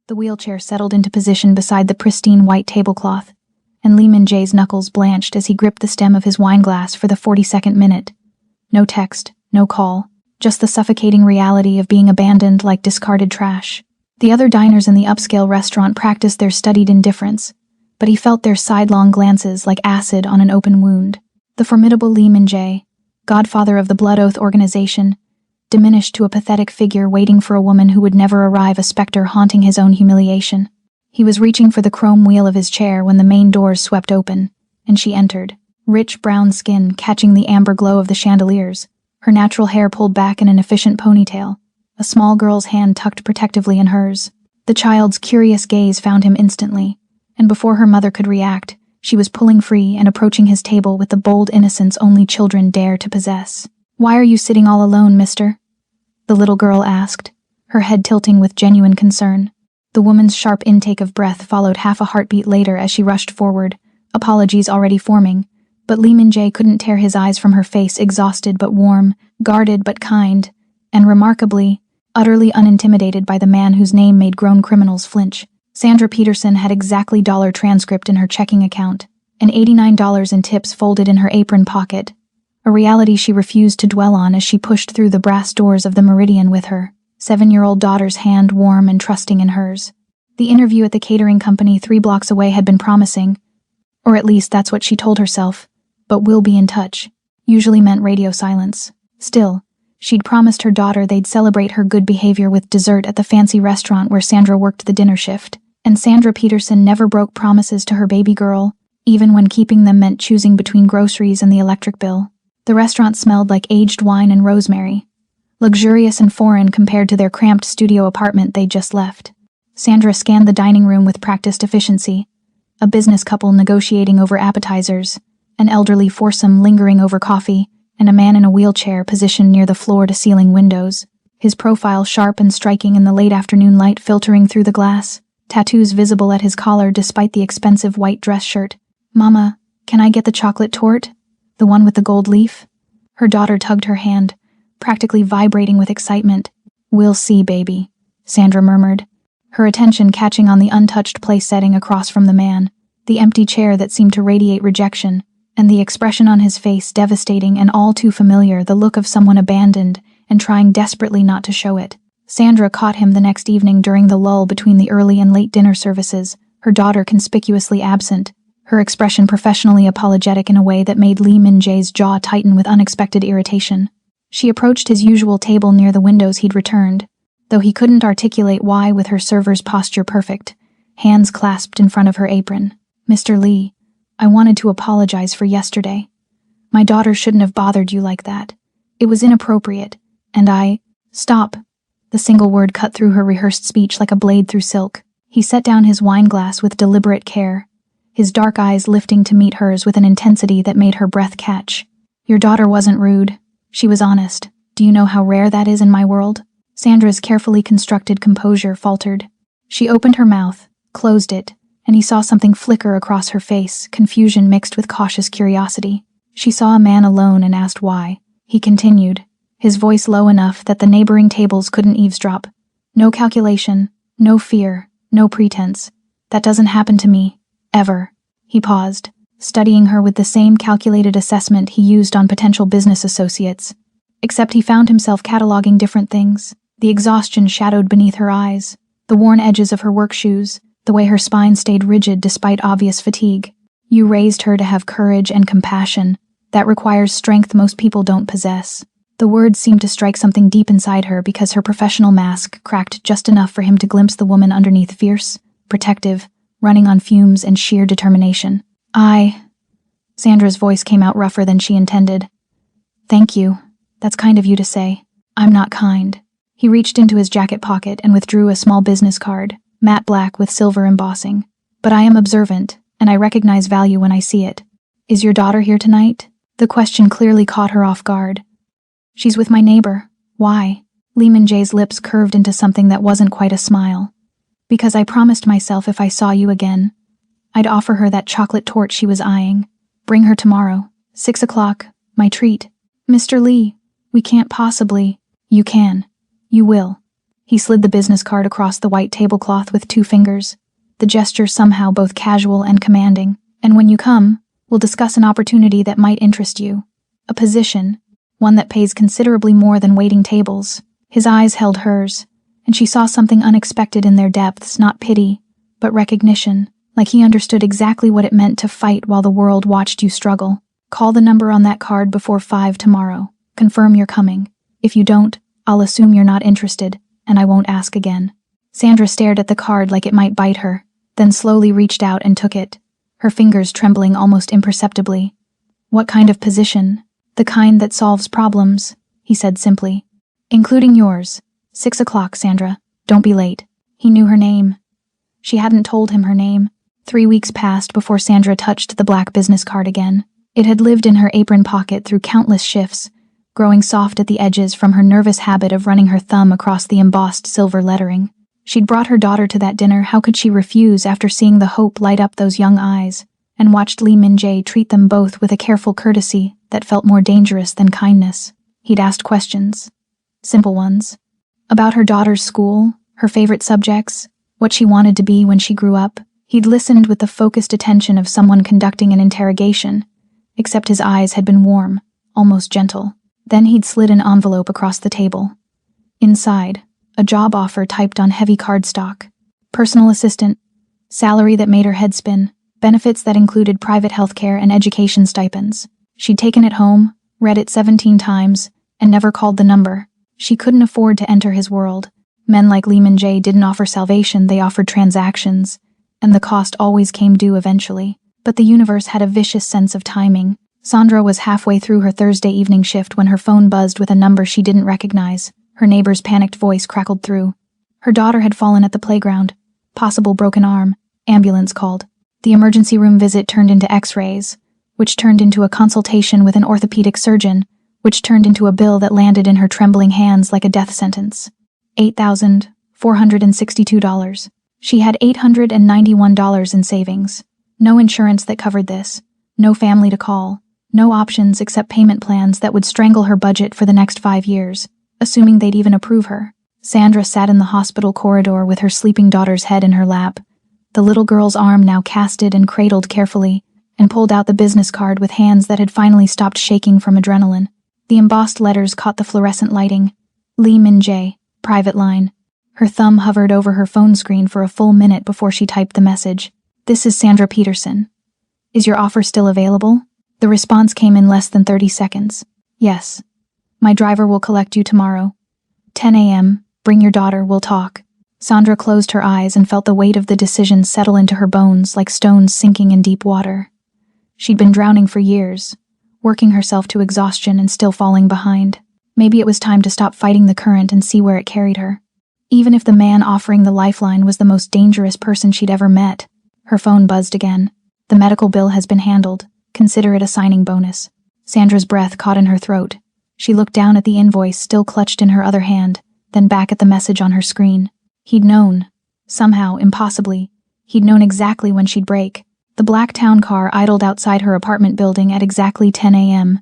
The wheelchair settled into position beside the pristine white tablecloth, and Lee Min-jae's knuckles blanched as he gripped the stem of his wineglass for the 42nd minute. No text, no call, just the suffocating reality of being abandoned like discarded trash. The other diners in the upscale restaurant practiced their studied indifference, but he felt their sidelong glances like acid on an open wound. The formidable Lee Min-jae, godfather of the Blood Oath organization, diminished to a pathetic figure waiting for a woman who would never arrive, a specter haunting his own humiliation. He was reaching for the chrome wheel of his chair when the main doors swept open, and she entered, rich brown skin catching the amber glow of the chandeliers, her natural hair pulled back in an efficient ponytail, a small girl's hand tucked protectively in hers. The child's curious gaze found him instantly, and before her mother could react, she was pulling free and approaching his table with the bold innocence only children dare to possess. "Why are you sitting all alone, mister?" the little girl asked, her head tilting with genuine concern. The woman's sharp intake of breath followed half a heartbeat later as she rushed forward, apologies already forming, but Lee Min-jae couldn't tear his eyes from her face, exhausted but warm, guarded but kind, and remarkably, utterly unintimidated by the man whose name made grown criminals flinch. Sandra Peterson had exactly dollar transcript in her checking account, and $89 in tips folded in her apron pocket, a reality she refused to dwell on as she pushed through the brass doors of the Meridian with her 7-year-old daughter's hand warm and trusting in hers. The interview at the catering company 3 blocks away had been promising, or at least that's what she told herself, but "we'll be in touch" usually meant radio silence. Still, she'd promised her daughter they'd celebrate her good behavior with dessert at the fancy restaurant where Sandra worked the dinner shift, and Sandra Peterson never broke promises to her baby girl, even when keeping them meant choosing between groceries and the electric bill. The restaurant smelled like aged wine and rosemary, luxurious and foreign compared to their cramped studio apartment they'd just left. Sandra scanned the dining room with practiced efficiency, a business couple negotiating over appetizers, an elderly foursome lingering over coffee, and a man in a wheelchair positioned near the floor-to-ceiling windows, his profile sharp and striking in the late afternoon light filtering through the glass, tattoos visible at his collar despite the expensive white dress shirt. "Mama, can I get the chocolate torte? The one with the gold leaf?" Her daughter tugged her hand, practically vibrating with excitement. "We'll see, baby," Sandra murmured, her attention catching on the untouched place setting across from the man, the empty chair that seemed to radiate rejection, and the expression on his face devastating and all too familiar, the look of someone abandoned and trying desperately not to show it. Sandra caught him the next evening during the lull between the early and late dinner services, her daughter conspicuously absent, her expression professionally apologetic in a way that made Lee Min-jae's jaw tighten with unexpected irritation. She approached his usual table near the windows he'd returned, though he couldn't articulate why with her server's posture perfect, hands clasped in front of her apron. "Mr. Lee, I wanted to apologize for yesterday. My daughter shouldn't have bothered you like that. It was inappropriate, and I—" "Stop." The single word cut through her rehearsed speech like a blade through silk. He set down his wineglass with deliberate care, his dark eyes lifting to meet hers with an intensity that made her breath catch. "Your daughter wasn't rude. She was honest. Do you know how rare that is in my world?" Sandra's carefully constructed composure faltered. She opened her mouth, closed it, and he saw something flicker across her face, confusion mixed with cautious curiosity. She saw a man alone and asked why. He continued, his voice low enough that the neighboring tables couldn't eavesdrop. "No calculation, no fear, no pretense. That doesn't happen to me. Ever." He paused, studying her with the same calculated assessment he used on potential business associates. Except he found himself cataloging different things. The exhaustion shadowed beneath her eyes, the worn edges of her work shoes, the way her spine stayed rigid despite obvious fatigue. "You raised her to have courage and compassion. That requires strength most people don't possess." The words seemed to strike something deep inside her because her professional mask cracked just enough for him to glimpse the woman underneath, fierce, protective, running on fumes and sheer determination. Sandra's voice came out rougher than she intended. "Thank you. That's kind of you to say. I'm not kind." He reached into his jacket pocket and withdrew a small business card, matte black with silver embossing. "But I am observant, and I recognize value when I see it. Is your daughter here tonight?" The question clearly caught her off guard. "She's with my neighbor." "Why?" Lee Min-jae's lips curved into something that wasn't quite a smile. "Because I promised myself if I saw you again, I'd offer her that chocolate torte she was eyeing. Bring her tomorrow, 6 o'clock, my treat." "Mr. Lee, we can't possibly." "You can. You will." He slid the business card across the white tablecloth with 2 fingers, the gesture somehow both casual and commanding. "And when you come, we'll discuss an opportunity that might interest you. A position, one that pays considerably more than waiting tables." His eyes held hers, and she saw something unexpected in their depths, not pity, but recognition, like he understood exactly what it meant to fight while the world watched you struggle. "Call the number on that card before 5 tomorrow. Confirm you're coming. If you don't, I'll assume you're not interested, and I won't ask again." Sandra stared at the card like it might bite her, then slowly reached out and took it, her fingers trembling almost imperceptibly. "What kind of position?" "The kind that solves problems," he said simply. "Including yours. 6 o'clock, Sandra. Don't be late." He knew her name. She hadn't told him her name. 3 weeks passed before Sandra touched the black business card again. It had lived in her apron pocket through countless shifts, growing soft at the edges from her nervous habit of running her thumb across the embossed silver lettering. She'd brought her daughter to that dinner. How could she refuse after seeing the hope light up those young eyes, and watched Lee Min-jae treat them both with a careful courtesy that felt more dangerous than kindness? He'd asked questions. Simple ones. About her daughter's school, her favorite subjects, what she wanted to be when she grew up. He'd listened with the focused attention of someone conducting an interrogation, except his eyes had been warm, almost gentle. Then he'd slid an envelope across the table. Inside, a job offer typed on heavy cardstock. Personal assistant, salary that made her head spin, benefits that included private healthcare and education stipends. She'd taken it home, read it 17 times, and never called the number. She couldn't afford to enter his world. Men like Lee Min-jae didn't offer salvation, they offered transactions, and the cost always came due eventually. But the universe had a vicious sense of timing. Sandra was halfway through her Thursday evening shift when her phone buzzed with a number she didn't recognize. Her neighbor's panicked voice crackled through. Her daughter had fallen at the playground. Possible broken arm. Ambulance called. The emergency room visit turned into x-rays, which turned into a consultation with an orthopedic surgeon, which turned into a bill that landed in her trembling hands like a death sentence. $8,462. She had $891 in savings. No insurance that covered this. No family to call. No options except payment plans that would strangle her budget for the next 5 years, assuming they'd even approve her. Sandra sat in the hospital corridor with her sleeping daughter's head in her lap, the little girl's arm now casted and cradled carefully, and pulled out the business card with hands that had finally stopped shaking from adrenaline. The embossed letters caught the fluorescent lighting. Lee Min-jae, private line. Her thumb hovered over her phone screen for a full minute before she typed the message. "This is Sandra Peterson. Is your offer still available?" The response came in less than 30 seconds. "Yes. My driver will collect you tomorrow. 10 a.m., bring your daughter, we'll talk." Sandra closed her eyes and felt the weight of the decision settle into her bones like stones sinking in deep water. She'd been drowning for years, working herself to exhaustion and still falling behind. Maybe it was time to stop fighting the current and see where it carried her. Even if the man offering the lifeline was the most dangerous person she'd ever met. Her phone buzzed again. "The medical bill has been handled. Consider it a signing bonus." Sandra's breath caught in her throat. She looked down at the invoice still clutched in her other hand, then back at the message on her screen. He'd known. Somehow, impossibly, he'd known exactly when she'd break. The black town car idled outside her apartment building at exactly 10 a.m.,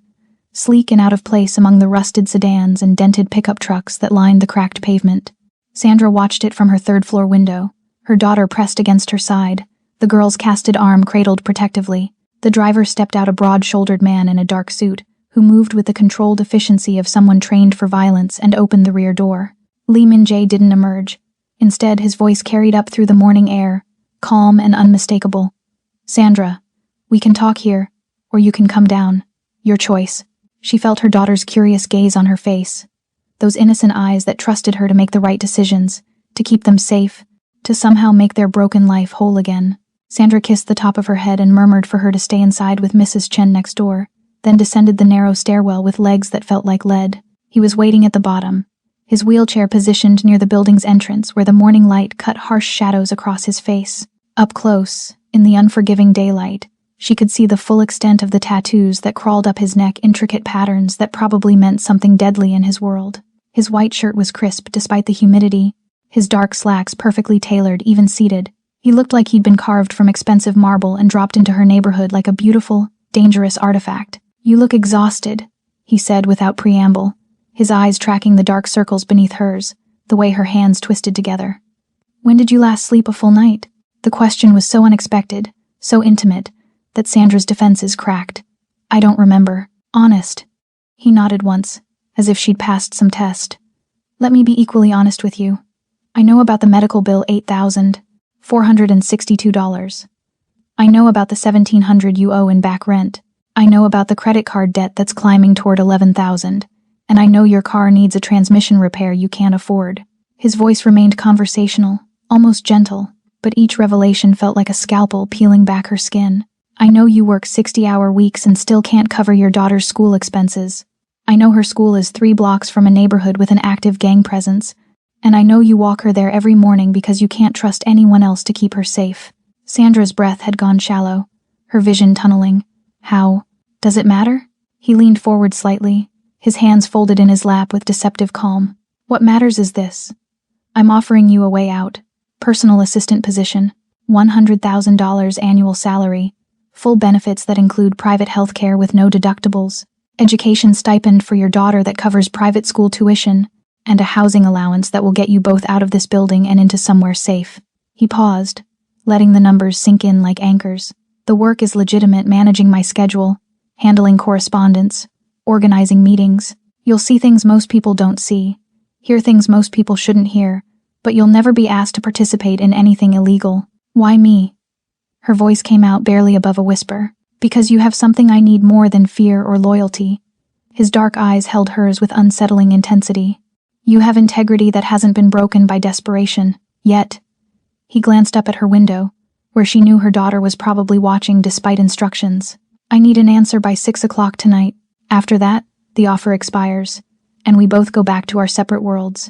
sleek and out of place among the rusted sedans and dented pickup trucks that lined the cracked pavement. Sandra watched it from her third-floor window, her daughter pressed against her side, the girl's casted arm cradled protectively. The driver stepped out, a broad-shouldered man in a dark suit, who moved with the controlled efficiency of someone trained for violence, and opened the rear door. Lee Min-jae didn't emerge. Instead, his voice carried up through the morning air, calm and unmistakable. "Sandra, we can talk here, or you can come down. Your choice." She felt her daughter's curious gaze on her face, those innocent eyes that trusted her to make the right decisions, to keep them safe, to somehow make their broken life whole again. Sandra kissed the top of her head and murmured for her to stay inside with Mrs. Chen next door, then descended the narrow stairwell with legs that felt like lead. He was waiting at the bottom, his wheelchair positioned near the building's entrance where the morning light cut harsh shadows across his face. Up close, in the unforgiving daylight, she could see the full extent of the tattoos that crawled up his neck, intricate patterns that probably meant something deadly in his world. His white shirt was crisp despite the humidity, his dark slacks perfectly tailored, even seated. He looked like he'd been carved from expensive marble and dropped into her neighborhood like a beautiful, dangerous artifact. "You look exhausted," he said without preamble, his eyes tracking the dark circles beneath hers, the way her hands twisted together. When did you last sleep a full night? The question was so unexpected, so intimate, that Sandra's defenses cracked. I don't remember. Honest. He nodded once, as if she'd passed some test. Let me be equally honest with you. I know about the medical bill $8,462. I know about the $1,700 you owe in back rent. I know about the credit card debt that's climbing toward $11,000. And I know your car needs a transmission repair you can't afford. His voice remained conversational, almost gentle, but each revelation felt like a scalpel peeling back her skin. I know you work 60-hour weeks and still can't cover your daughter's school expenses. I know her school is 3 blocks from a neighborhood with an active gang presence, and I know you walk her there every morning because you can't trust anyone else to keep her safe. Sandra's breath had gone shallow, her vision tunneling. How? Does it matter? He leaned forward slightly, his hands folded in his lap with deceptive calm. What matters is this. I'm offering you a way out. Personal assistant position, $100,000 annual salary, full benefits that include private health care with no deductibles, education stipend for your daughter that covers private school tuition, and a housing allowance that will get you both out of this building and into somewhere safe. He paused, letting the numbers sink in like anchors. The work is legitimate, managing my schedule, handling correspondence, organizing meetings. You'll see things most people don't see, hear things most people shouldn't hear, but you'll never be asked to participate in anything illegal. Why me? Her voice came out barely above a whisper. Because you have something I need more than fear or loyalty. His dark eyes held hers with unsettling intensity. You have integrity that hasn't been broken by desperation, yet. He glanced up at her window, where she knew her daughter was probably watching despite instructions. I need an answer by 6 o'clock tonight. After that, the offer expires, and we both go back to our separate worlds.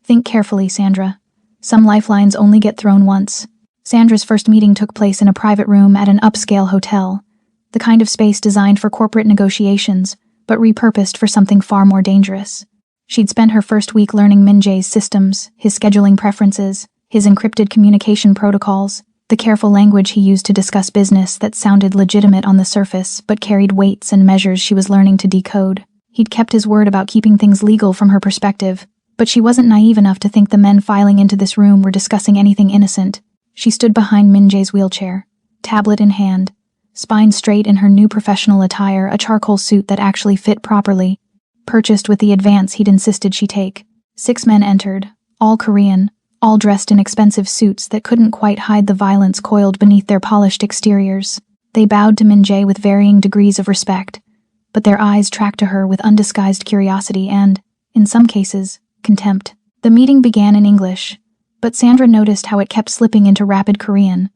Think carefully, Sandra. Some lifelines only get thrown once. Sandra's first meeting took place in a private room at an upscale hotel, the kind of space designed for corporate negotiations, but repurposed for something far more dangerous. She'd spent her first week learning Min Jae's systems, his scheduling preferences, his encrypted communication protocols, the careful language he used to discuss business that sounded legitimate on the surface but carried weights and measures she was learning to decode. He'd kept his word about keeping things legal from her perspective, but she wasn't naive enough to think the men filing into this room were discussing anything innocent. She stood behind Min Jae's wheelchair, tablet in hand, spine straight in her new professional attire, a charcoal suit that actually fit properly, purchased with the advance he'd insisted she take. 6 men entered, all Korean, all dressed in expensive suits that couldn't quite hide the violence coiled beneath their polished exteriors. They bowed to Min Jae with varying degrees of respect, but their eyes tracked to her with undisguised curiosity and, in some cases, contempt. The meeting began in English, but Sandra noticed how it kept slipping into rapid Korean,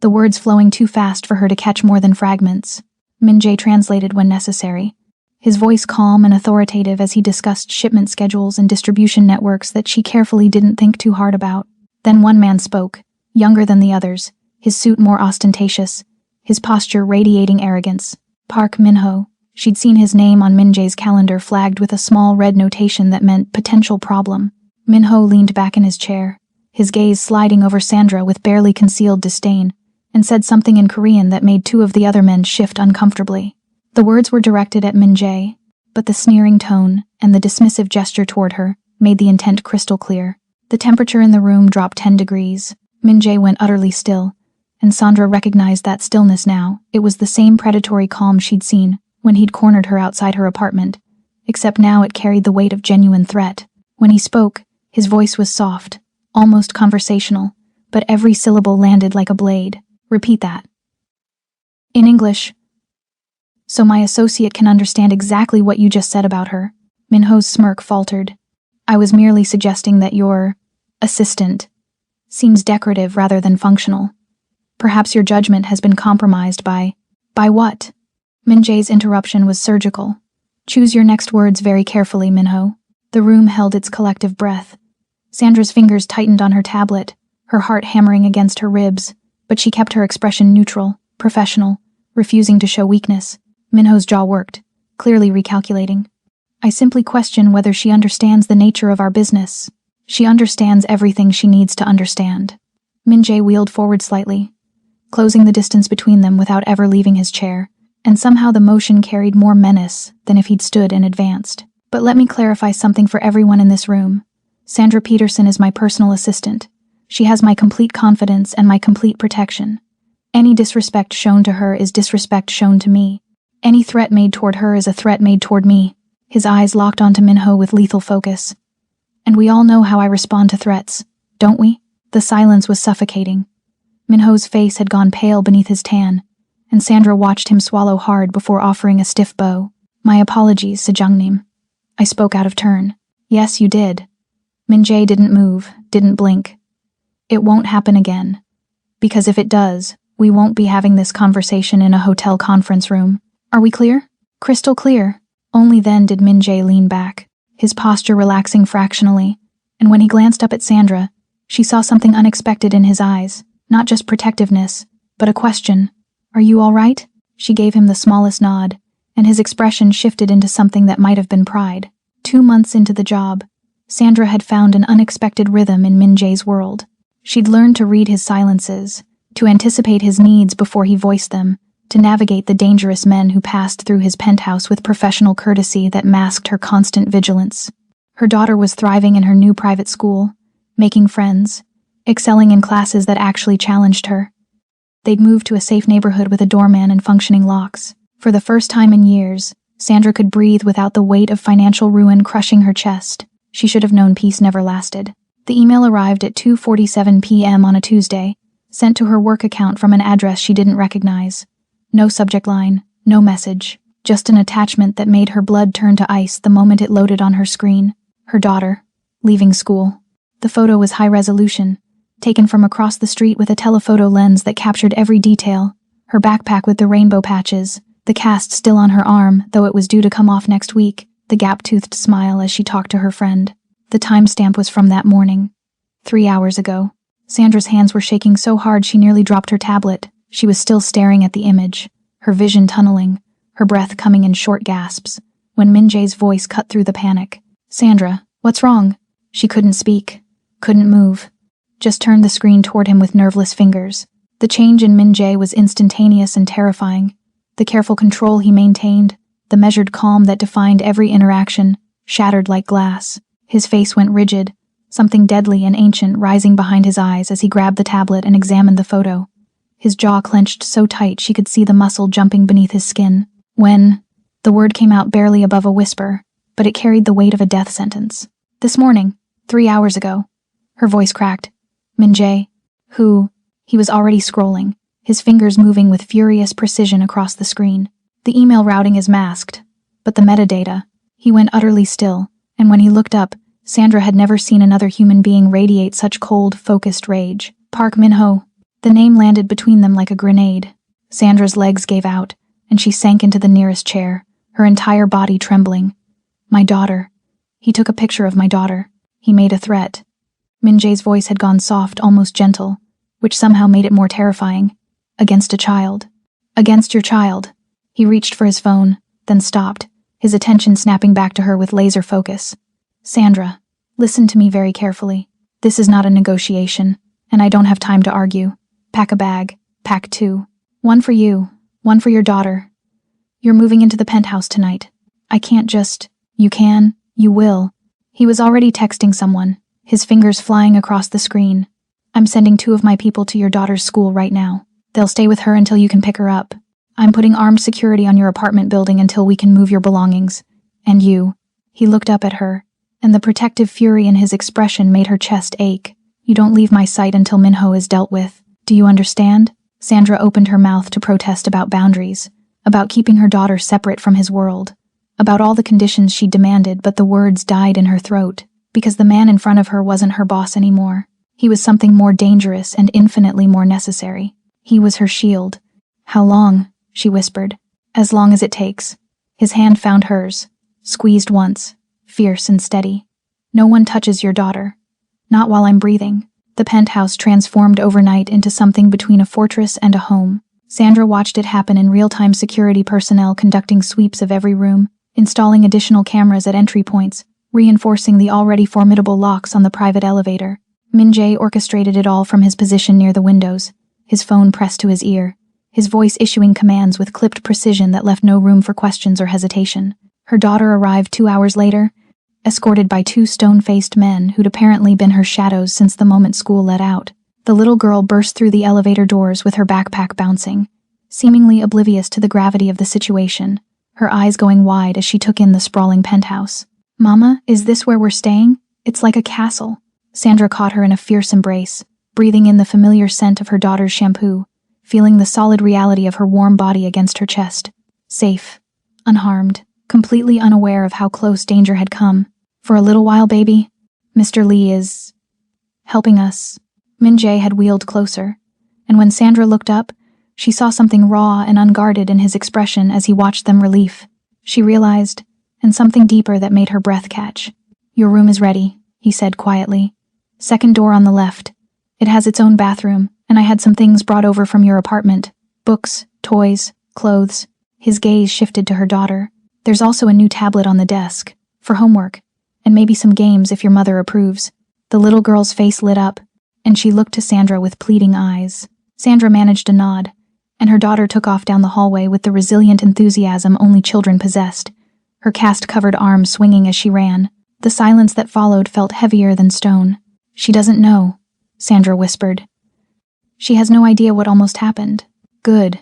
the words flowing too fast for her to catch more than fragments. Min Jae translated when necessary, his voice calm and authoritative as he discussed shipment schedules and distribution networks that she carefully didn't think too hard about. Then one man spoke, younger than the others, his suit more ostentatious, his posture radiating arrogance. Park Min-ho. She'd seen his name on Min Jae's calendar flagged with a small red notation that meant potential problem. Min-ho leaned back in his chair, his gaze sliding over Sandra with barely concealed disdain, and said something in Korean that made 2 of the other men shift uncomfortably. The words were directed at Min Jae, but the sneering tone and the dismissive gesture toward her made the intent crystal clear. The temperature in the room dropped 10 degrees. Min Jae went utterly still, and Sandra recognized that stillness now. It was the same predatory calm she'd seen when he'd cornered her outside her apartment, except now it carried the weight of genuine threat. When he spoke, his voice was soft, almost conversational, but every syllable landed like a blade. Repeat that. In English. So my associate can understand exactly what you just said about her. Min-ho's smirk faltered. I was merely suggesting that your assistant seems decorative rather than functional. Perhaps your judgment has been compromised by what? Min Jae's interruption was surgical. Choose your next words very carefully, Min-ho. The room held its collective breath. Sandra's fingers tightened on her tablet, her heart hammering against her ribs, but she kept her expression neutral, professional, refusing to show weakness. Min-ho's jaw worked, clearly recalculating. I simply question whether she understands the nature of our business. She understands everything she needs to understand. Min Jae wheeled forward slightly, closing the distance between them without ever leaving his chair, and somehow the motion carried more menace than if he'd stood and advanced. But let me clarify something for everyone in this room. Sandra Peterson is my personal assistant. She has my complete confidence and my complete protection. Any disrespect shown to her is disrespect shown to me. Any threat made toward her is a threat made toward me." His eyes locked onto Minho with lethal focus. "And we all know how I respond to threats, don't we?" The silence was suffocating. Minho's face had gone pale beneath his tan, and Sandra watched him swallow hard before offering a stiff bow. "My apologies, Sejongnim. I spoke out of turn." "Yes, you did." Min-jae didn't move, didn't blink. "It won't happen again. Because if it does, we won't be having this conversation in a hotel conference room. Are we clear?" "Crystal clear." Only then did Min-jae lean back, his posture relaxing fractionally, and when he glanced up at Sandra, she saw something unexpected in his eyes, not just protectiveness, but a question. "Are you all right?" She gave him the smallest nod, and his expression shifted into something that might have been pride. 2 months into the job, Sandra had found an unexpected rhythm in Min-jae's world. She'd learned to read his silences, to anticipate his needs before he voiced them, to navigate the dangerous men who passed through his penthouse with professional courtesy that masked her constant vigilance. Her daughter was thriving in her new private school, making friends, excelling in classes that actually challenged her. They'd moved to a safe neighborhood with a doorman and functioning locks. For the first time in years, Sandra could breathe without the weight of financial ruin crushing her chest. She should have known peace never lasted. The email arrived at 2:47 p.m. on a Tuesday, sent to her work account from an address she didn't recognize. No subject line, no message, just an attachment that made her blood turn to ice the moment it loaded on her screen. Her daughter, leaving school. The photo was high resolution, taken from across the street with a telephoto lens that captured every detail. Her backpack with the rainbow patches, the cast still on her arm, though it was due to come off next week, the gap-toothed smile as she talked to her friend. The timestamp was from that morning. 3 hours ago. Sandra's hands were shaking so hard she nearly dropped her tablet. She was still staring at the image, her vision tunneling, her breath coming in short gasps, when Min-jae's voice cut through the panic. "Sandra, what's wrong?" She couldn't speak, couldn't move, just turned the screen toward him with nerveless fingers. The change in Min-jae was instantaneous and terrifying. The careful control he maintained, the measured calm that defined every interaction, shattered like glass. His face went rigid, something deadly and ancient rising behind his eyes as he grabbed the tablet and examined the photo. His jaw clenched so tight she could see the muscle jumping beneath his skin. "When?" The word came out barely above a whisper, but it carried the weight of a death sentence. "This morning, 3 hours ago." Her voice cracked. "Min-jae, who?" He was already scrolling, his fingers moving with furious precision across the screen. The email routing is masked, but the metadata. He went utterly still, and when he looked up, Sandra had never seen another human being radiate such cold, focused rage. Park Min-ho. The name landed between them like a grenade. Sandra's legs gave out, and she sank into the nearest chair, her entire body trembling. "My daughter." He took a picture of my daughter. He made a threat. Min-jae's voice had gone soft, almost gentle, which somehow made it more terrifying. "Against a child. Against your child." He reached for his phone, then stopped, his attention snapping back to her with laser focus. "Sandra, listen to me very carefully. This is not a negotiation, and I don't have time to argue. Pack a bag. Pack 2. One for you, one for your daughter. You're moving into the penthouse tonight. I can't just... You can, you will." He was already texting someone, his fingers flying across the screen. "I'm sending 2 of my people to your daughter's school right now. They'll stay with her until you can pick her up. I'm putting armed security on your apartment building until we can move your belongings. And you." He looked up at her, and the protective fury in his expression made her chest ache. "You don't leave my sight until Minho is dealt with. Do you understand?" Sandra opened her mouth to protest about boundaries, about keeping her daughter separate from his world, about all the conditions she demanded, but the words died in her throat, because the man in front of her wasn't her boss anymore. He was something more dangerous and infinitely more necessary. He was her shield. "How long?" she whispered. "As long as it takes." His hand found hers, squeezed once, fierce and steady. "No one touches your daughter. Not while I'm breathing." The penthouse transformed overnight into something between a fortress and a home. Sandra watched it happen in real-time, security personnel conducting sweeps of every room, installing additional cameras at entry points, reinforcing the already formidable locks on the private elevator. Min-jae orchestrated it all from his position near the windows, his phone pressed to his ear, his voice issuing commands with clipped precision that left no room for questions or hesitation. Her daughter arrived 2 hours later, escorted by two stone-faced men who'd apparently been her shadows since the moment school let out. The little girl burst through the elevator doors with her backpack bouncing, seemingly oblivious to the gravity of the situation, her eyes going wide as she took in the sprawling penthouse. "Mama, is this where we're staying? It's like a castle." Sandra caught her in a fierce embrace, breathing in the familiar scent of her daughter's shampoo, feeling the solid reality of her warm body against her chest. Safe, unharmed, completely unaware of how close danger had come. "For a little while, baby. Mr. Lee is helping us." Min Jae had wheeled closer, and when Sandra looked up, she saw something raw and unguarded in his expression as he watched them relief. She realized, and something deeper that made her breath catch. "Your room is ready," he said quietly. "Second door on the left. It has its own bathroom, and I had some things brought over from your apartment. Books, toys, clothes." His gaze shifted to her daughter. "There's also a new tablet on the desk, for homework, and maybe some games if your mother approves." The little girl's face lit up, and she looked to Sandra with pleading eyes. Sandra managed a nod, and her daughter took off down the hallway with the resilient enthusiasm only children possessed, her cast-covered arms swinging as she ran. The silence that followed felt heavier than stone. "She doesn't know," Sandra whispered. "She has no idea what almost happened." "Good."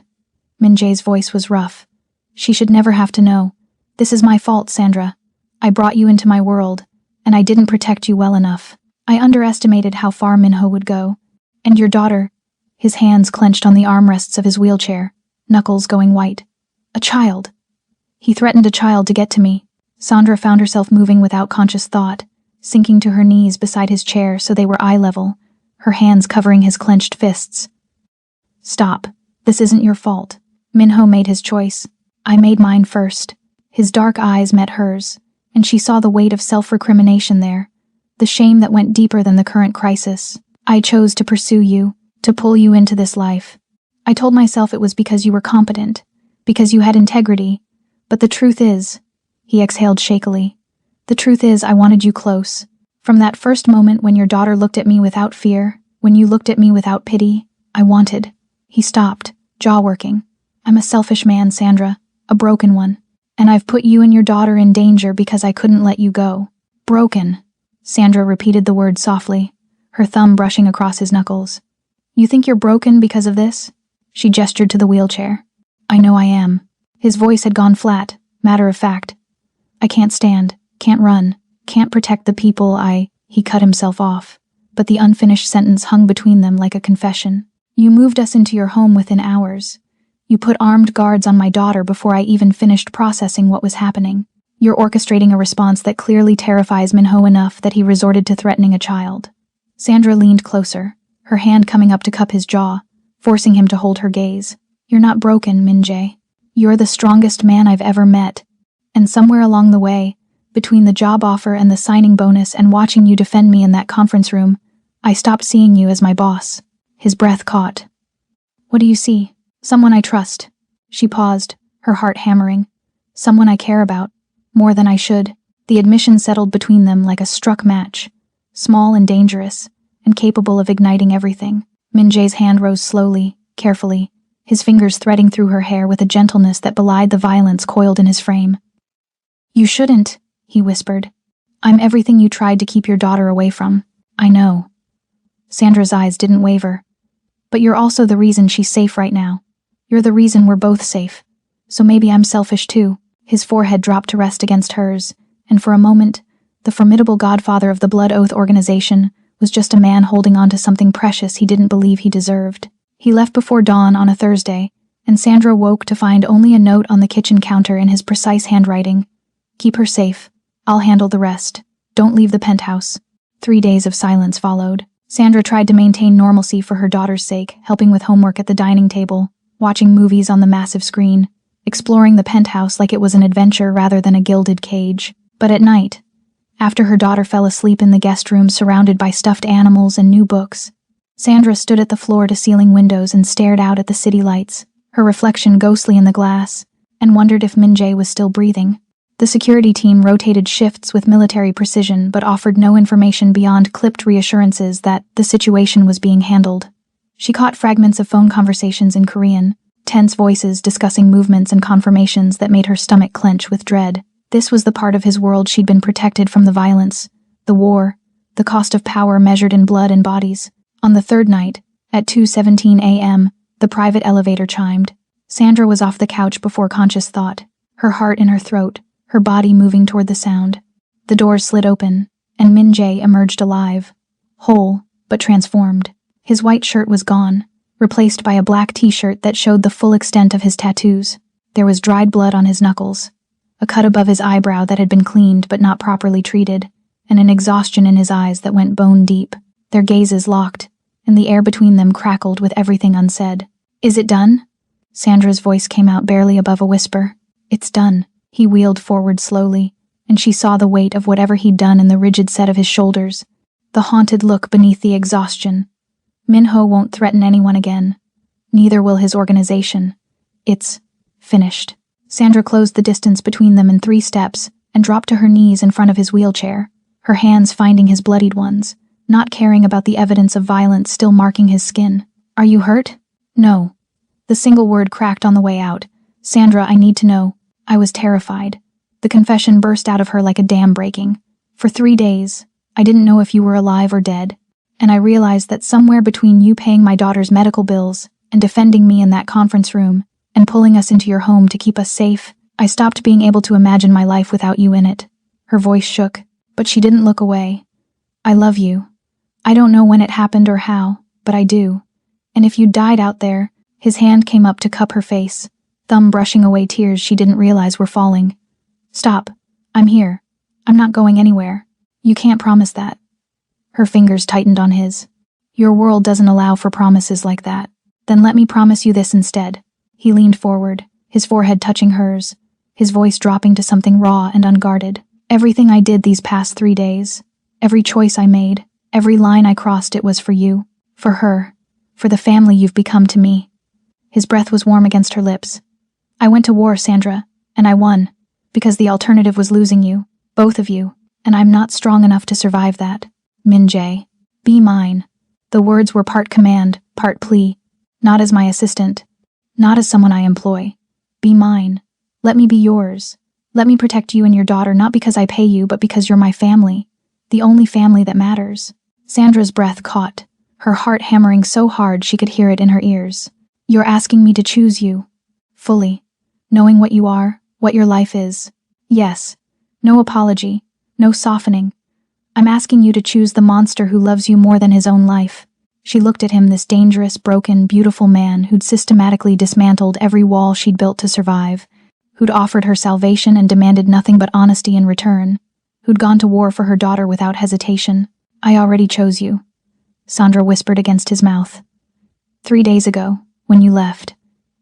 Min Jae's voice was rough. "She should never have to know. This is my fault, Sandra. I brought you into my world, and I didn't protect you well enough. I underestimated how far Minho would go. And your daughter," his hands clenched on the armrests of his wheelchair, knuckles going white. "A child. He threatened a child to get to me." Sandra found herself moving without conscious thought, sinking to her knees beside his chair so they were eye level, her hands covering his clenched fists. "Stop. This isn't your fault. Minho made his choice. I made mine first." His dark eyes met hers, and she saw the weight of self-recrimination there, the shame that went deeper than the current crisis. "I chose to pursue you, to pull you into this life. I told myself it was because you were competent, because you had integrity, but the truth is," he exhaled shakily, "the truth is I wanted you close. From that first moment when your daughter looked at me without fear, when you looked at me without pity, I wanted." He stopped, jaw working. "I'm a selfish man, Sandra, a broken one, and I've put you and your daughter in danger because I couldn't let you go." "Broken." Sandra repeated the word softly, her thumb brushing across his knuckles. "You think you're broken because of this?" She gestured to the wheelchair. "I know I am." His voice had gone flat, matter of fact. "I can't stand, can't run, can't protect the people He cut himself off, but the unfinished sentence hung between them like a confession. "You moved us into your home within hours. You put armed guards on my daughter before I even finished processing what was happening. You're orchestrating a response that clearly terrifies Minho enough that he resorted to threatening a child." Sandra leaned closer, her hand coming up to cup his jaw, forcing him to hold her gaze. "You're not broken, Min Jae. You're the strongest man I've ever met. And somewhere along the way, between the job offer and the signing bonus and watching you defend me in that conference room, I stopped seeing you as my boss." His breath caught. "What do you see?" "Someone I trust." She paused, her heart hammering. "Someone I care about, more than I should." The admission settled between them like a struck match, small and dangerous, and capable of igniting everything. Min Jae's hand rose slowly, carefully, his fingers threading through her hair with a gentleness that belied the violence coiled in his frame. "You shouldn't," he whispered. "I'm everything you tried to keep your daughter away from. I know." Sandra's eyes didn't waver. "But you're also the reason she's safe right now. You're the reason we're both safe. So maybe I'm selfish too." His forehead dropped to rest against hers, and for a moment, the formidable godfather of the Blood Oath organization was just a man holding on to something precious he didn't believe he deserved. He left before dawn on a Thursday, and Sandra woke to find only a note on the kitchen counter in his precise handwriting. "Keep her safe. I'll handle the rest. Don't leave the penthouse." 3 days of silence followed. Sandra tried to maintain normalcy for her daughter's sake, helping with homework at the dining table, watching movies on the massive screen, exploring the penthouse like it was an adventure rather than a gilded cage. But at night, after her daughter fell asleep in the guest room surrounded by stuffed animals and new books, Sandra stood at the floor-to-ceiling windows and stared out at the city lights, her reflection ghostly in the glass, and wondered if Min Jae was still breathing. The security team rotated shifts with military precision but offered no information beyond clipped reassurances that the situation was being handled. She caught fragments of phone conversations in Korean, tense voices discussing movements and confirmations that made her stomach clench with dread. This was the part of his world she'd been protected from: the violence, the war, the cost of power measured in blood and bodies. On the third night, at 2:17 a.m., the private elevator chimed. Sandra was off the couch before conscious thought, her heart in her throat, her body moving toward the sound. The doors slid open, and Min Jae emerged alive, whole, but transformed. His white shirt was gone, replaced by a black t-shirt that showed the full extent of his tattoos. There was dried blood on his knuckles, a cut above his eyebrow that had been cleaned but not properly treated, and an exhaustion in his eyes that went bone deep. Their gazes locked, and the air between them crackled with everything unsaid. "Is it done?" Sandra's voice came out barely above a whisper. "It's done." He wheeled forward slowly, and she saw the weight of whatever he'd done in the rigid set of his shoulders, the haunted look beneath the exhaustion. Minho won't threaten anyone again. Neither will his organization. It's finished. Sandra closed the distance between them in 3 steps and dropped to her knees in front of his wheelchair, her hands finding his bloodied ones, not caring about the evidence of violence still marking his skin. "Are you hurt?" "No." The single word cracked on the way out. "Sandra, I need to know." I was terrified. The confession burst out of her like a dam breaking. "For 3 days, I didn't know if you were alive or dead, and I realized that somewhere between you paying my daughter's medical bills and defending me in that conference room and pulling us into your home to keep us safe, I stopped being able to imagine my life without you in it." Her voice shook, but she didn't look away. "I love you. I don't know when it happened or how, but I do. And if you died out there," his hand came up to cup her face, thumb brushing away tears she didn't realize were falling. "Stop. I'm here. I'm not going anywhere. You can't promise that." Her fingers tightened on his. "Your world doesn't allow for promises like that. Then let me promise you this instead." He leaned forward, his forehead touching hers, his voice dropping to something raw and unguarded. "Everything I did these past 3 days, every choice I made, every line I crossed, it was for you, for her, for the family you've become to me." His breath was warm against her lips. "I went to war, Sandra, and I won, because the alternative was losing you, both of you, and I'm not strong enough to survive that. Min Jae, be mine." The words were part command, part plea. "Not as my assistant, not as someone I employ. Be mine. Let me be yours. Let me protect you and your daughter, not because I pay you, but because you're my family, the only family that matters." Sandra's breath caught, her heart hammering so hard she could hear it in her ears. "You're asking me to choose you, fully, knowing what you are, what your life is. Yes. No apology, no softening. I'm asking you to choose the monster who loves you more than his own life." She looked at him, this dangerous, broken, beautiful man who'd systematically dismantled every wall she'd built to survive, who'd offered her salvation and demanded nothing but honesty in return, who'd gone to war for her daughter without hesitation. "I already chose you," Sandra whispered against his mouth. "3 days ago, when you left,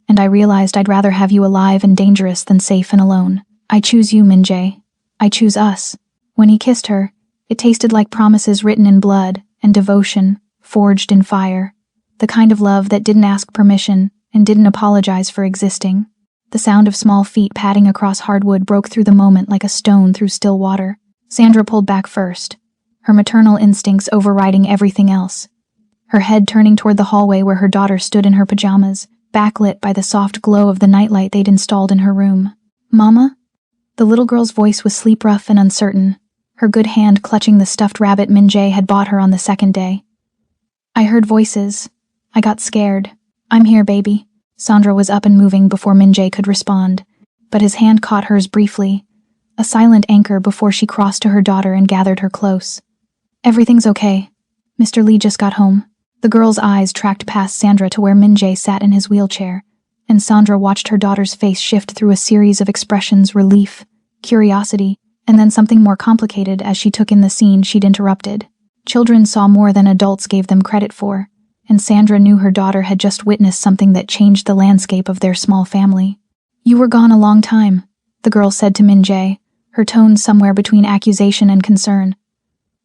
and I realized I'd rather have you alive and dangerous than safe and alone. I choose you, Min Jae. I choose us." When he kissed her, it tasted like promises written in blood and devotion forged in fire, the kind of love that didn't ask permission and didn't apologize for existing. The sound of small feet padding across hardwood broke through the moment like a stone through still water. Sandra pulled back first, her maternal instincts overriding everything else, her head turning toward the hallway where her daughter stood in her pajamas, backlit by the soft glow of the nightlight they'd installed in her room. "Mama?" The little girl's voice was sleep-rough and uncertain, her good hand clutching the stuffed rabbit Min Jae had bought her on the second day. "I heard voices. I got scared. I'm here, baby." Sandra was up and moving before Min Jae could respond, but his hand caught hers briefly, a silent anchor before she crossed to her daughter and gathered her close. "Everything's okay. Mr. Lee just got home." The girl's eyes tracked past Sandra to where Min Jae sat in his wheelchair, and Sandra watched her daughter's face shift through a series of expressions: relief, curiosity, and then something more complicated as she took in the scene she'd interrupted. Children saw more than adults gave them credit for, and Sandra knew her daughter had just witnessed something that changed the landscape of their small family. "You were gone a long time," the girl said to Min Jae, her tone somewhere between accusation and concern.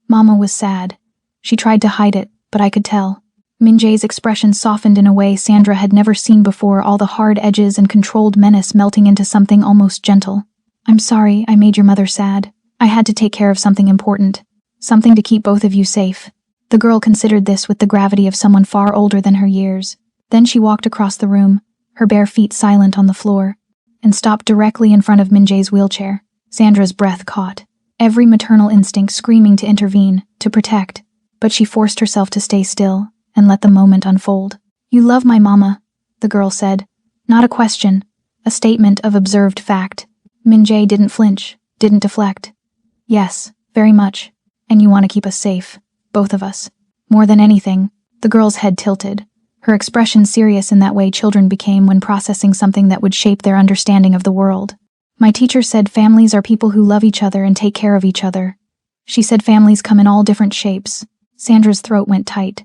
"Mama was sad. She tried to hide it, but I could tell." Min Jae's expression softened in a way Sandra had never seen before, all the hard edges and controlled menace melting into something almost gentle. "I'm sorry I made your mother sad. I had to take care of something important, something to keep both of you safe." The girl considered this with the gravity of someone far older than her years. Then she walked across the room, her bare feet silent on the floor, and stopped directly in front of Min Jae's wheelchair. Sandra's breath caught, every maternal instinct screaming to intervene, to protect, but she forced herself to stay still and let the moment unfold. "You love my mama," the girl said. Not a question, a statement of observed fact. Min-jae didn't flinch, didn't deflect. "Yes, very much. And you want to keep us safe, both of us." More than anything, the girl's head tilted, her expression serious in that way children became when processing something that would shape their understanding of the world. "My teacher said families are people who love each other and take care of each other. She said families come in all different shapes." Sandra's throat went tight.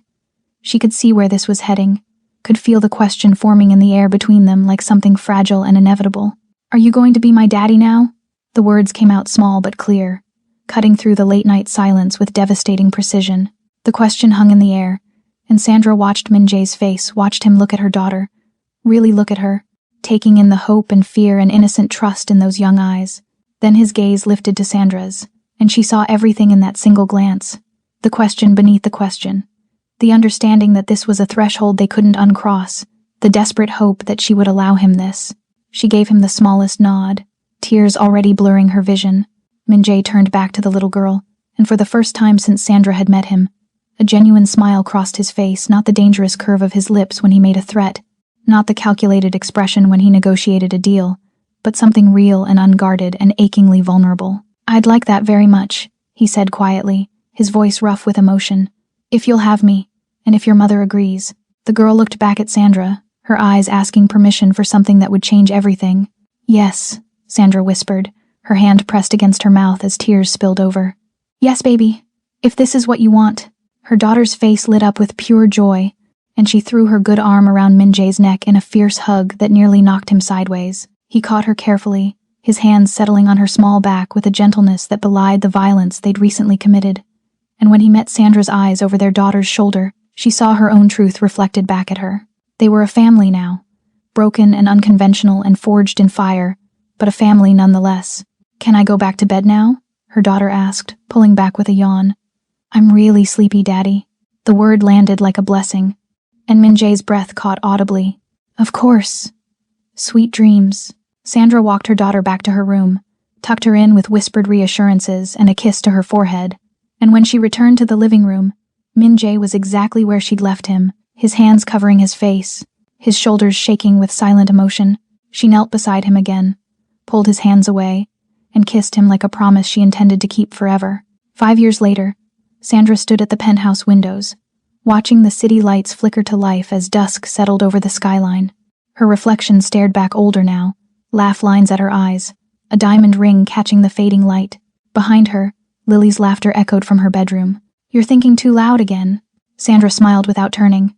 She could see where this was heading, could feel the question forming in the air between them like something fragile and inevitable. "Are you going to be my daddy now?" The words came out small but clear, cutting through the late-night silence with devastating precision. The question hung in the air, and Sandra watched Min-jae's face, watched him look at her daughter, really look at her, taking in the hope and fear and innocent trust in those young eyes. Then his gaze lifted to Sandra's, and she saw everything in that single glance. The question beneath the question. The understanding that this was a threshold they couldn't uncross. The desperate hope that she would allow him this. She gave him the smallest nod, tears already blurring her vision. Min-jae turned back to the little girl, and for the first time since Sandra had met him, a genuine smile crossed his face, not the dangerous curve of his lips when he made a threat, not the calculated expression when he negotiated a deal, but something real and unguarded and achingly vulnerable. "I'd like that very much," he said quietly, his voice rough with emotion. "If you'll have me, and if your mother agrees." The girl looked back at Sandra, her eyes asking permission for something that would change everything. "Yes," Sandra whispered, her hand pressed against her mouth as tears spilled over. "Yes, baby, if this is what you want." Her daughter's face lit up with pure joy, and she threw her good arm around Min-jae's neck in a fierce hug that nearly knocked him sideways. He caught her carefully, his hands settling on her small back with a gentleness that belied the violence they'd recently committed. And when he met Sandra's eyes over their daughter's shoulder, she saw her own truth reflected back at her. They were a family now, broken and unconventional and forged in fire, but a family nonetheless. "Can I go back to bed now?" her daughter asked, pulling back with a yawn. "I'm really sleepy, Daddy." The word landed like a blessing, and Min-jae's breath caught audibly. "Of course. Sweet dreams." Sandra walked her daughter back to her room, tucked her in with whispered reassurances and a kiss to her forehead, and when she returned to the living room, Min-jae was exactly where she'd left him, his hands covering his face, his shoulders shaking with silent emotion. She knelt beside him again, pulled his hands away, and kissed him like a promise she intended to keep forever. 5 years later, Sandra stood at the penthouse windows, watching the city lights flicker to life as dusk settled over the skyline. Her reflection stared back older now, laugh lines at her eyes, a diamond ring catching the fading light. Behind her, Lily's laughter echoed from her bedroom. "You're thinking too loud again." Sandra smiled without turning.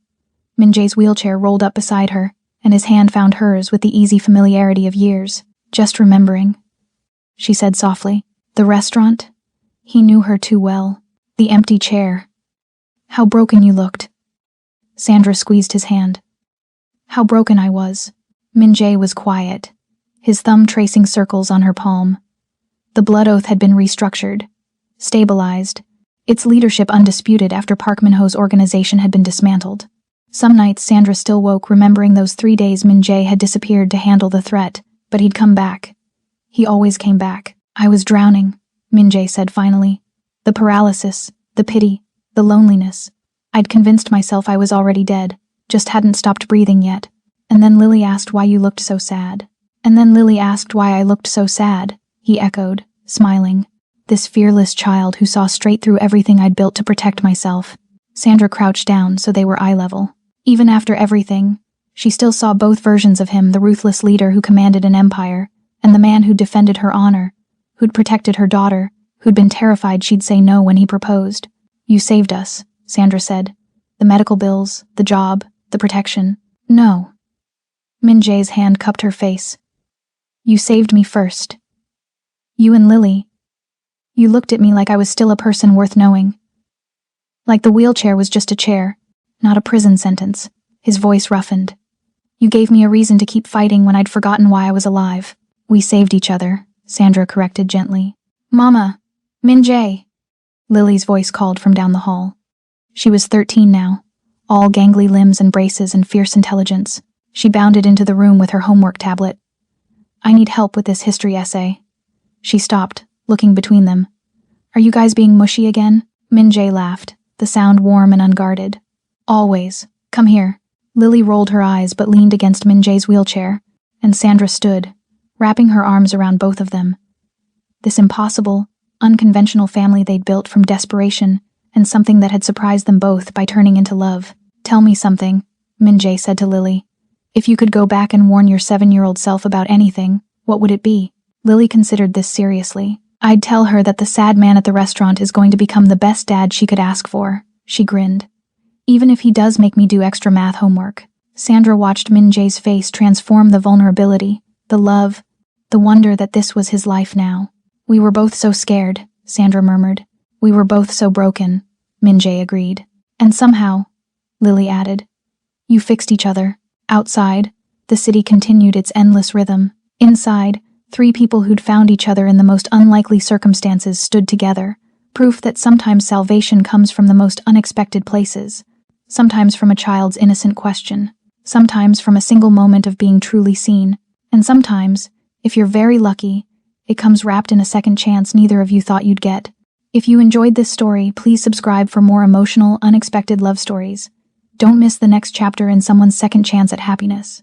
Min-jae's wheelchair rolled up beside her, and his hand found hers with the easy familiarity of years. "Just remembering," she said softly. The restaurant? He knew her too well. The empty chair. "How broken you looked." Sandra squeezed his hand. "How broken I was." Min-jae was quiet, his thumb tracing circles on her palm. The blood oath had been restructured, stabilized, its leadership undisputed after Park Min-ho's organization had been dismantled. Some nights Sandra still woke remembering those 3 days Min-jae had disappeared to handle the threat, but he'd come back. He always came back. "I was drowning," Min-jae said finally. The paralysis, the pity, the loneliness. I'd convinced myself I was already dead, just hadn't stopped breathing yet. And then Lily asked why you looked so sad. "And then Lily asked why I looked so sad," he echoed, smiling. This fearless child who saw straight through everything I'd built to protect myself. Sandra crouched down so they were eye level. Even after everything, she still saw both versions of him, the ruthless leader who commanded an empire, and the man who defended her honor, who'd protected her daughter, who'd been terrified she'd say no when he proposed. "You saved us," Sandra said. "The medical bills, the job, the protection." "No." Min-jae's hand cupped her face. "You saved me first. You and Lily. You looked at me like I was still a person worth knowing. Like the wheelchair was just a chair, not a prison sentence." His voice roughened. "You gave me a reason to keep fighting when I'd forgotten why I was alive." "We saved each other," Sandra corrected gently. "Mama! Min-jae!" Lily's voice called from down the hall. She was 13 now, all gangly limbs and braces and fierce intelligence. She bounded into the room with her homework tablet. "I need help with this history essay." She stopped, looking between them. Are you guys being mushy again? Min-jae laughed, the sound warm and unguarded. Always. Come here. Lily rolled her eyes but leaned against Min-jae's wheelchair, and Sandra stood, wrapping her arms around both of them. This impossible, unconventional family they'd built from desperation and something that had surprised them both by turning into love. Tell me something, Min-jae said to Lily. If you could go back and warn your 7-year-old self about anything, what would it be? Lily considered this seriously. I'd tell her that the sad man at the restaurant is going to become the best dad she could ask for, she grinned. Even if he does make me do extra math homework. Sandra watched Min-jae's face transform the vulnerability, the love, the wonder that this was his life now. We were both so scared, Sandra murmured. We were both so broken, Min-jae agreed. And somehow, Lily added, you fixed each other. Outside, the city continued its endless rhythm. Inside, 3 people who'd found each other in the most unlikely circumstances stood together, proof that sometimes salvation comes from the most unexpected places, sometimes from a child's innocent question, sometimes from a single moment of being truly seen, and sometimes, if you're very lucky, it comes wrapped in a second chance neither of you thought you'd get. If you enjoyed this story, please subscribe for more emotional, unexpected love stories. Don't miss the next chapter in someone's second chance at happiness.